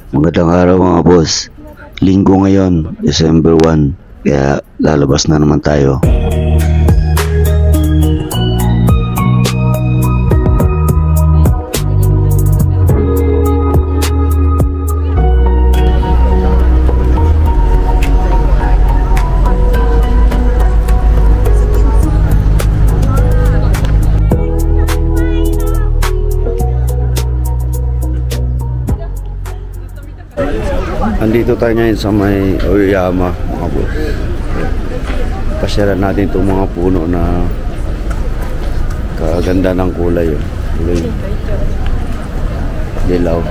Magandang araw mga boss. Linggo ngayon, December 1, kaya lalabas na naman tayo. Andito tayo ngayon sa may Oyama mga boss. Pasyalan natin itong mga puno na kaganda ng kulay. Kulay dilaw.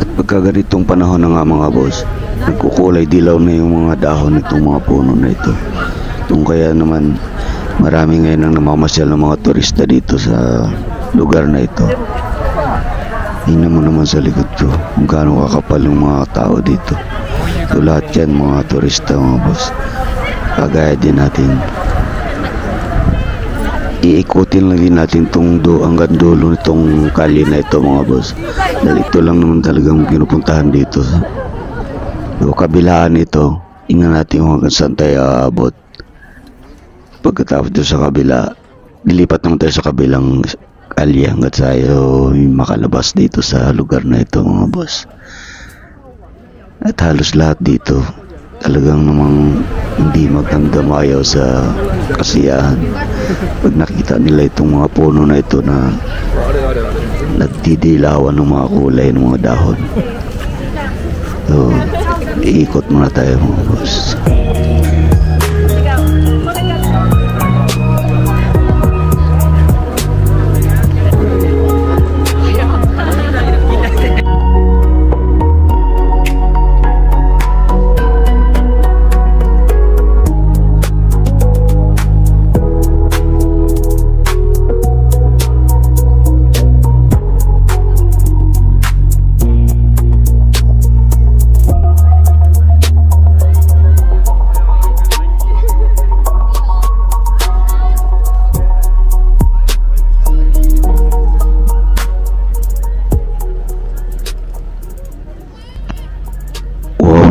At pagka ganitong panahon na nga mga boss, nagkukulay dilaw na yung mga dahon nitong mga puno na ito. Itong kaya naman marami ngayon ang namamasyal ng mga turista dito sa lugar na ito. Tingnan mo naman sa likod ko kung gaano kakapal yung mga tao dito. So lahat yan mga turista mga boss. Kagaya din natin. Iikutin lang din natin itong hanggang dulo nitong kalye na ito mga boss. Dahil ito lang naman talagang pinupuntahan dito. So kabilaan ito, tingnan natin kung hanggang saan tayo aabot. Pagkatapos doon sa kabila, dilipat naman tayo sa kabilang kalye hanggat tayo makalabas dito sa lugar na ito mga boss. At halos lahat dito talagang namang hindi magdamayaw sa kasiyahan pag nakita nila itong mga puno na ito na nagdidilawan ng mga kulay ng mga dahon. So iikot muna tayo mga boss.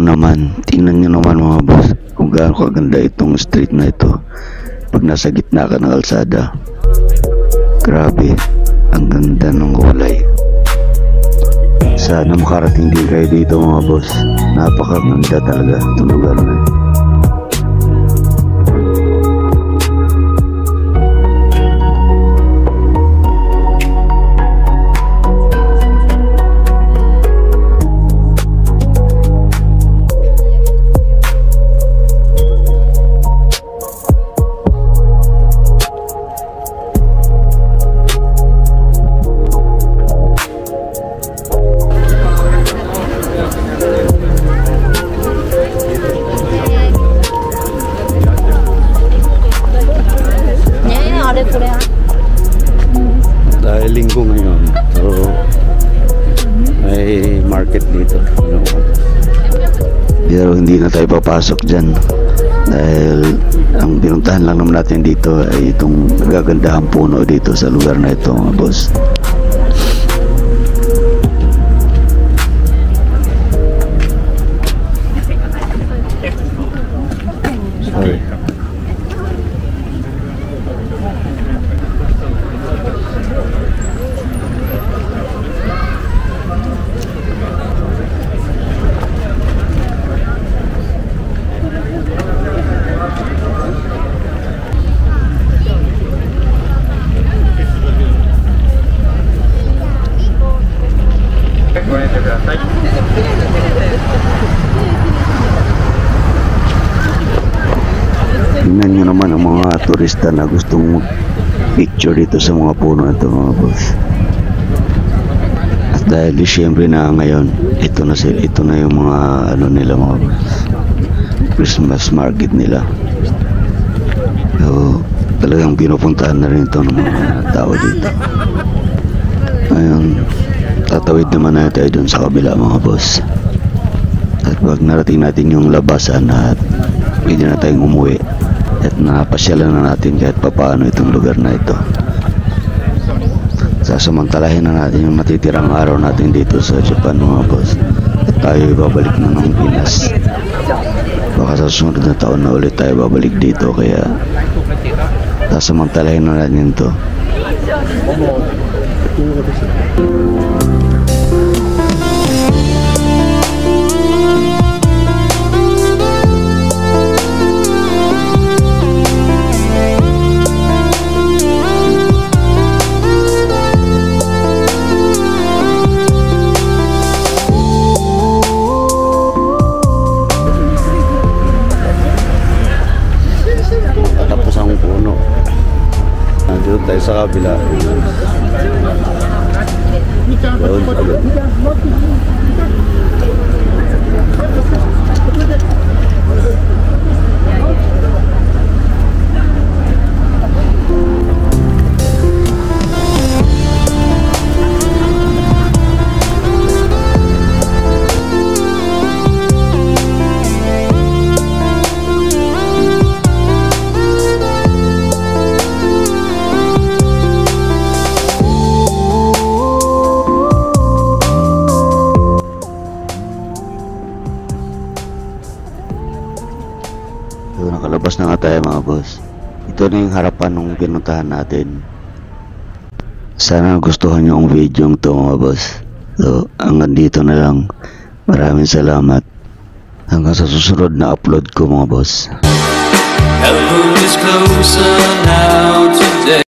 Naman, tingnan nyo naman mga boss kung gaano kaganda itong street na ito pag nasa gitna ka ng kalsada. Grabe, ang ganda ng kulay. Sana makarating din kayo dito mga boss. Napakaganda talaga itong lugar na ito. Dahil linggo ngayon, so may market dito. Pero hindi na tayo papasok dyan dahil ang pinuntahan lang naman natin dito ay itong gagandahang puno dito sa lugar na ito mga boss. Sorry. Tingnan nyo naman ang mga turista na gustong picture dito sa mga puno na ito mga boss. At dahil Disyembre na ngayon, ito na yung mga ano nila mga boss, Christmas market nila. So talagang pinupuntahan na rin ito ng mga tao dito. Ayun, tatawid naman na tayo dun sa kabila mga boss. At pag narating natin yung labasan at pwede na tayong umuwi at napasyalan na natin kahit papaano itong lugar na ito. Sasamantalahin na natin yung matitirang araw natin dito sa Japan mga boss. At tayo babalik na ng Pinas. Baka sa susunod na taon na ulit tayo babalik dito, kaya sasamantalahin na natin to. Tapos ang puno. Nandito tayo sa kabila. Doon ulit. So, nakalabas na nga tayo mga boss. Ito na yung harapan ng pinuntahan natin. Sana gustuhan nyo ang video to mga boss. So, hanggang dito na lang. Maraming salamat. Hanggang sa susunod na upload ko mga boss. Heaven is closer now today.